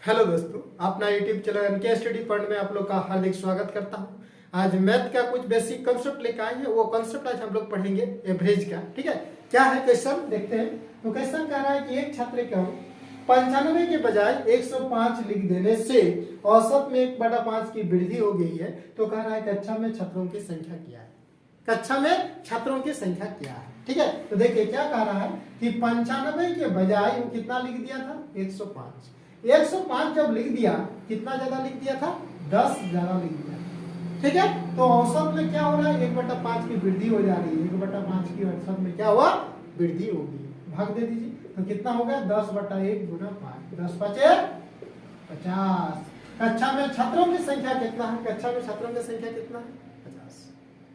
Hello दोस्तों, अपना YouTube channel NK study point में आप लोग का हार्दिक स्वागत करता हूं। आज मैथ का कुछ बेसिक कंसेप्ट लेकर आए हैं। वो कंसेप्ट आज हम लोग पढ़ेंगे एवरेज का। ठीक है, क्या है क्वेश्चन देखते हैं। तो क्वेश्चन कह रहा है कि एक छात्र को 95 के बजाय 105 लिख देने से औसत में 1/5 की वृद्धि हो गई है। तो कह रहा है कक्षा में छात्रों की संख्या क्या है। कक्षा में छात्रों की संख्या क्या है। ठीक है, तो देखिए क्या कह रहा है कि 95 के बजाय वो कितना लिख दिया था, 105। 105 जब लिख दिया, कितना ज्यादा लिख दिया था, 10 ज्यादा लिख दिया। ठीक है, तो औसत में क्या हो रहा है, 1/5 की वृद्धि हो जा रही है। 1/5 की औसत में क्या हुआ, वृद्धि होगी। भाग दे दीजिए, तो कितना हो गया, 10/1 गुना 5, 10 5 50। कक्षा में छात्रों की संख्या कितना है, कक्षा में छात्रों की संख्या कितना है, 50।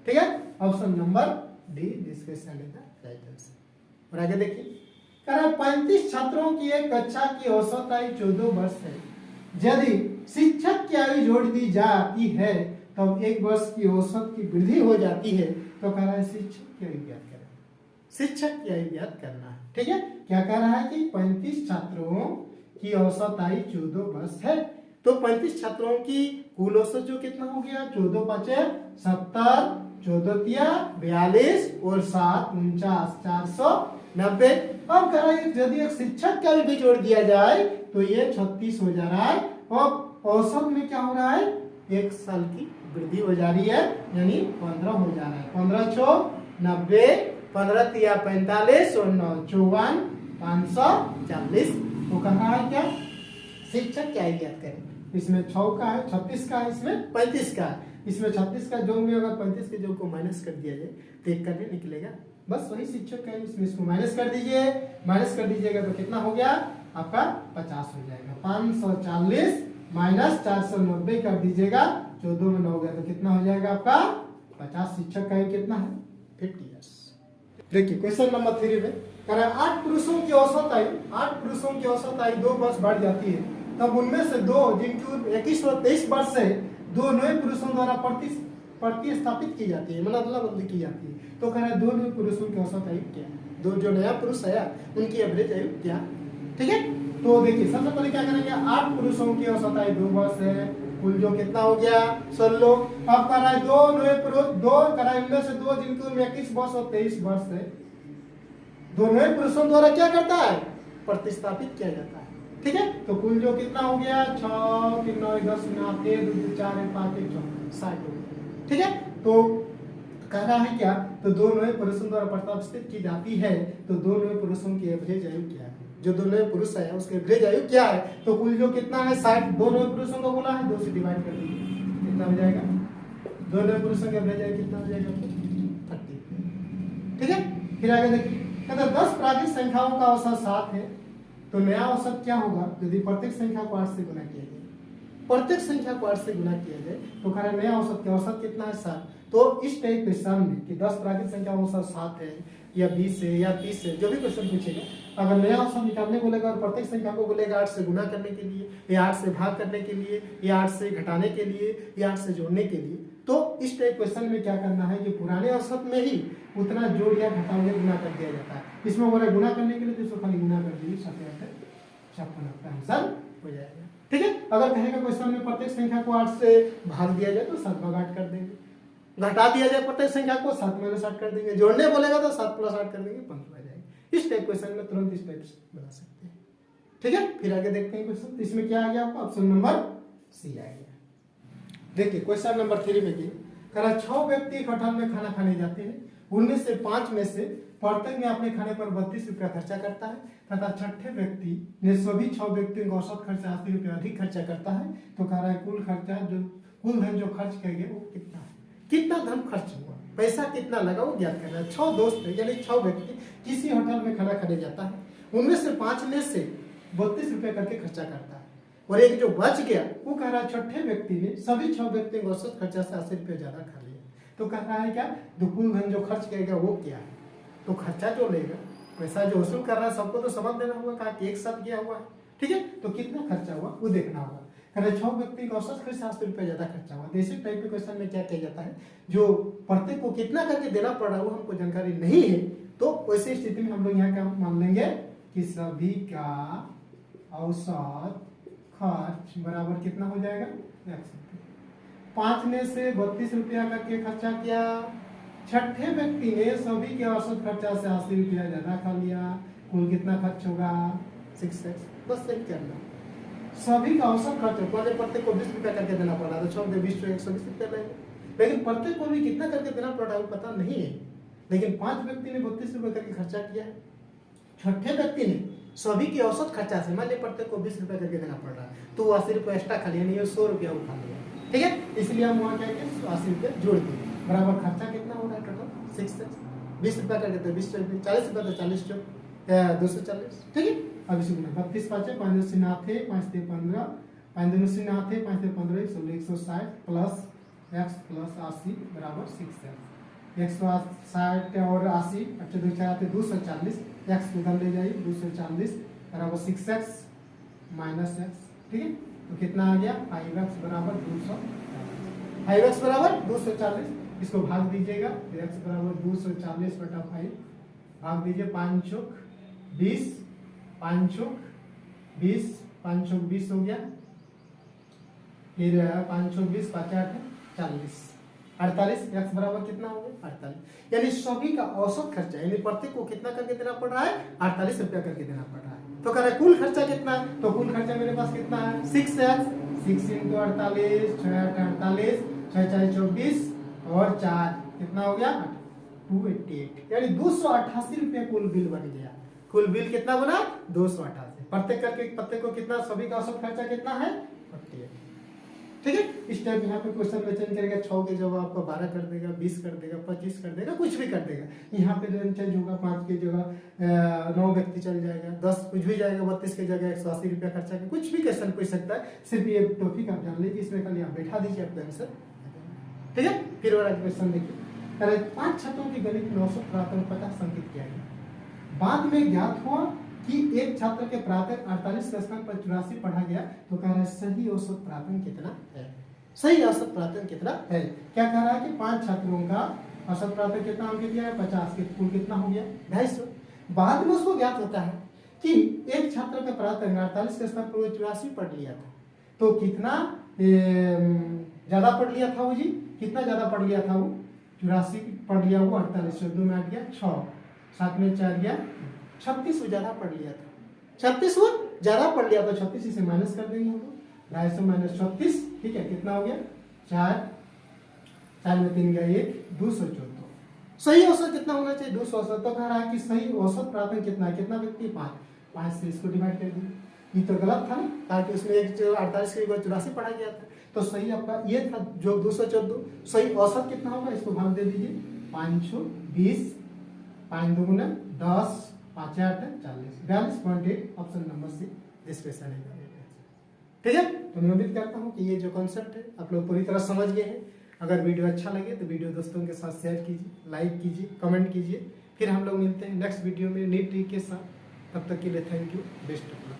ठीक है, option number D this question is the right answer. और आगे देखिए, 35 छात्रों की एक कक्षा की औसत आयु 14 वर्ष है। यदि शिक्षक की आयु जोड़ दी जाती है तब एक वर्ष की औसत की वृद्धि हो जाती है। तो कह रहा है शिक्षक की आयु ज्ञात करना, शिक्षक की आयु ज्ञात करना है। ठीक है, क्या कह रहा है कि 35 छात्रों की औसत आयु 14 वर्ष है। तो 35 छात्रों की कुल औसत जो कितना हो गया, 14 5 70, 14 तिया 42 और 7 49, 490। अब कह रहा है यदि एक शिक्षक का भी जोड़ दिया जाए तो ये 36 हो जा रहा है। और औसत में क्या हो रहा है, एक साल की वृद्धि हो जा रही है, यानी 15 हो जा रहा है। 15 6 90, 15 तिया 45 और 9 54, 540। तो कह रहा है क्या, शिक्षक क्या ज्ञात करें। इसमें 6 का है, 36 का है, इसमें 35 का है। इसमें 36 का जोड़ में अगर 35 के जोड़ को माइनस कर दिया जाए तो एक करने निकलेगा, बस वही शिक्षक का है। इसमें इसको माइनस कर दीजिए, माइनस कर दीजिएगा तो कितना हो गया आपका, 50 हो जाएगा। 540 माइनस 490 कर दीजिएगा, 14 में 9 हो गया तो कितना हो जाएगा आपका 50। शिक्षक का कितना है, 50 ईयर्स। देखिए क्वेश्चन नंबर 3 में कह रहा है 8 पुरुषों की औसत आयु, 8 पुरुषों की औसत आयु 2 वर्ष बढ़ जाती है। तब उनमें से 2 जिनकी 21 और 23 वर्ष से 2 नए पुरुषों द्वारा प्रतिस्थापित की जाती है, मतलब अदला बदली की जाती है। तो कह रहा है 2 नए पुरुषों की औसत आयु क्या है, 2 जो नया पुरुष आया उनकी एवरेज आयु क्या। ठीक है, तो देखिए सबसे पहले क्या करेंगे, 8 पुरुषों की औसत आयु 2 वर्ष है, कुल जो कितना हो गया 16। अब कह रहा है 2 नए पुरुष, 2 कह रहा है इनमें से 2 जिनकी उम्र 21 वर्ष और 23 वर्ष है, 2 नए पुरुषों द्वारा क्या करता है, प्रतिस्थापित किया जाता है। ठीक है, तो कुल जो कितना हो गया 6 3 9 10 9 13 2 4 5 1 60 हो गया। ठीक है, तो कह रहा है क्या, तो 2 नए पुरुषों द्वारा प्रतिस्थापित की जाती है। तो 2 नए पुरुषों की एवरेज आयु क्या है, जो 2 नए पुरुष है उसकी एवरेज आयु क्या है। तो कुल जो कितना है 60, 2 नए पुरुषों को बोला है, 2 से डिवाइड कर दीजिए, कितना हो जाएगा, 2 नए पुरुषों की एवरेज आयु कितना हो जाएगा, 30। ठीक है, फिर आगे देखिए, कहता 10 प्राकृतिक संख्याओं का औसत 7 है। तो नया औसत क्या होगा, यदि प्रत्येक संख्या को 8 से गुना किया जाए, प्रत्येक संख्या को 8 से गुना किया जाए तो कह रहा है नया औसत क्या, औसत कितना है 7। तो इस टाइप क्वेश्चन में कि 10 प्राकृतिक संख्या औसत 7 है या 20 है या 30 है, जो भी क्वेश्चन पूछेगा, अगर नया औसत निकालने बोलेगा और प्रत्येक संख्या को बोलेगा 8 से गुना करने के लिए, या 8 से भाग करने के लिए, या 8 से घटाने के लिए, या 8 से जोड़ने के लिए, तो इस टाइप क्वेश्चन में क्या करना है कि पुराने औसत में ही उतना जोड़ या घटाओ या गुना कर दिया जाता है। इसमें बोला गुना करने के लिए तो इसको खाली गुना कर दीजिए, 56 आपका आंसर हो जाएगा। ठीक है, अगर कहेगा क्वेश्चन में प्रत्येक संख्या को 8 से भाग दिया जाए तो 7 भाग 8 कर देंगे, घटा दिया जाए प्रत्येक संख्या को 7 - 8 कर देंगे, जोड़ने बोलेगा तो 7 + 8 कर देंगे, 15 आ जाएगी। इस टाइप क्वेश्चन में तुरंत इस टाइप से बना सकते हैं। ठीक है, फिर आगे देखते हैं क्वेश्चन। इसमें क्या आ गया आपका, ऑप्शन नंबर सी आ गया। देखिए क्वेश्चन नंबर 3 में कह रहा 6 व्यक्ति एक होटल में खाना खाने जाते हैं। उनमें से 5 में से प्रत्येक में अपने खाने पर 32 रुपया खर्चा करता है तथा छठे व्यक्ति ने सभी 6 व्यक्तियों का औसत खर्चा 80 रुपया अधिक खर्चा करता है। तो कह रहा है कुल खर्चा जो कुल धन जो खर्च करेंगे वो कितना है, कितना धन खर्च हुआ, पैसा कितना लगा वो ज्ञात करना है। 6 दोस्त है, यानी 6 व्यक्ति किसी होटल में खाना खाने जाता है। उनमें से 5 में से 32 रुपया करके खर्चा करता है और एक जो बच गया वो कह रहा है छठे व्यक्ति ने सभी 6 व्यक्तियों का औसत खर्चा से 80 रुपया ज्यादा खा लिया। तो कह रहा है क्या, तो कुल धन जो खर्च करेगा वो क्या है। तो खर्चा जो लेगा, पैसा जो वसूल कर रहा है, सबको तो समझ देना होगा, कहा कि एक साथ गया हुआ है। ठीक है, तो कितना खर्चा हुआ वो देखना होगा। कह रहे 6 व्यक्ति का औसत खर्च 80 रुपया ज्यादा खर्चा हुआ। इसी टाइप के क्वेश्चन में क्या किया जाता है, जो प्रत्येक को कितना करके देना पड़ रहा है वो हमको जानकारी नहीं है, तो वैसी स्थिति में हम लोग यहाँ क्या मान लेंगे कि सभी का औसत खर्च बराबर कितना हो जाएगा, 5 ने से 32 रुपया करके खर्चा किया। छठे व्यक्ति ने सभी के औसत खर्चा से 80 रुपया ज्यादा खा लिया, कुल कितना खर्च होगा, 6x। बस सही करना, सभी का औसत खर्च पहले प्रत्येक को 20 रुपया करके देना पड़ रहा था, 20 120 रुपया लगेगा, लेकिन प्रत्येक को भी कितना करके देना पड़ रहा है पता नहीं है। लेकिन 5 व्यक्ति ने 32 रुपये करके खर्चा किया है। छठे व्यक्ति ने सभी के औसत खर्चा से मान लिया प्रत्येक को 20 रुपया करके देना पड़ रहा है, तो वो 80 रुपया एक्स्ट्रा खा लिया, नहीं 100 रुपया उठा लिया, ठीक है। इसलिए हम वहाँ क्या किए, 80 रुपया जोड़ दिए, बराबर खर्चा कितना हो रहा है टोटल 6x। 20 रुपया करके तो 20, 40 रुपया तो 40 240, ठीक है। अब इसी में 32 5 5 से नाथे 5 से 15 5 2 से नाथे 5 से 15 160 प्लस x प्लस 80 बराबर 6x। 160 और 80 अच्छा 2 4 आते 240, x को उधर ले जाइए 240 बराबर 6x माइनस x, ठीक है। तो कितना आ गया, 5x बराबर 240, 5x बराबर 240। इसको भाग दीजिएगा, x बराबर 240 बटा 5 भाग दीजिए, 5 चौक 20, 5 चौक 20, 5 चौक 20 हो गया, फिर 5 चौक 20 5 8 40 48, x बराबर कितना हो गया 48। यानी सभी का औसत खर्चा यानी प्रत्येक को कितना करके देना पड़ रहा है, 48 रुपया करके देना पड़ रहा है। तो कह रहा है कुल खर्चा कितना है, तो कुल खर्चा मेरे पास कितना है 6x, 6 × 48 6 8 48 6 4 24 और 4 कितना हो गया 288, यानी 288 रुपया कुल बिल बन गया। कुल बिल कितना बना 288। प्रत्येक को कितना, सभी का औसत खर्चा कितना है 48, ठीक है। इस टाइप यहाँ पे क्वेश्चन में चेंज करेगा, 6 के जगह आपको 12 कर देगा, 20 कर देगा, 25 कर देगा, कुछ भी कर देगा। यहाँ पे रेंज चेंज होगा, 5 की जगह 9 व्यक्ति चल जाएगा, 10 कुछ भी जाएगा, 32 की जगह 180 रुपया खर्चा कर, कुछ भी क्वेश्चन पूछ सकता है। सिर्फ ये टॉपिक आप जान लीजिए, इसमें खाली आप बैठा दीजिए अपने आंसर, ठीक है। फिर वाला क्वेश्चन देखिए, 5 छात्रों की गणित में औसत प्राप्त 50 अंकित किया गया। बाद में ज्ञात हुआ कि एक छात्र के प्रातः 48 के स्थान पर 84 पढ़ा गया, तो कह रहा है सही औसत प्राप्त कितना है, सही औसत प्राप्त कितना है। क्या कह रहा है कि 5 छात्रों का औसत प्राप्त कितना अंकित किया है 50 के, कुल कितना हो गया 250। बाद में उसको ज्ञात होता है कि एक छात्र का प्रातः 48 के स्थान पर 84 पढ़ लिया था, तो कितना ज्यादा पढ़ लिया था वो जी, कितना ज्यादा पढ़ लिया था वो 84 पढ़ लिया, वो 48 2 में आ गया 6, 7 में 4 गया 36 ज्यादा पढ़ लिया था, 36 वो ज्यादा पढ़ लिया तो 36 इसे माइनस कर देंगे हम लोग, 250 माइनस 36, ठीक है। कितना हो गया 4 में 3 गया 1 214। सही औसत कितना होना चाहिए 200। तो कह रहा है कि सही औसत प्राप्त कितना है, कितना व्यक्ति 5 से इसको डिवाइड कर दिए, ये तो गलत था ना, ताकि उसमें एक 48 के 84 पढ़ा गया था, तो सही आपका ये था जो 214। सही औसत कितना होगा, इसको भाग दे दीजिए, 520 5 2 10 5 8 40 42.8 option number see this question है, ठीक है। तो मैं उम्मीद करता हूँ कि ये जो कॉन्सेप्ट है आप लोग पूरी तरह समझ गए हैं। अगर वीडियो अच्छा लगे तो वीडियो दोस्तों के साथ शेयर कीजिए, लाइक कीजिए, कमेंट कीजिए। फिर हम लोग मिलते हैं नेक्स्ट वीडियो में नई ट्रिक के साथ, तब तक के लिए thank you, best of luck.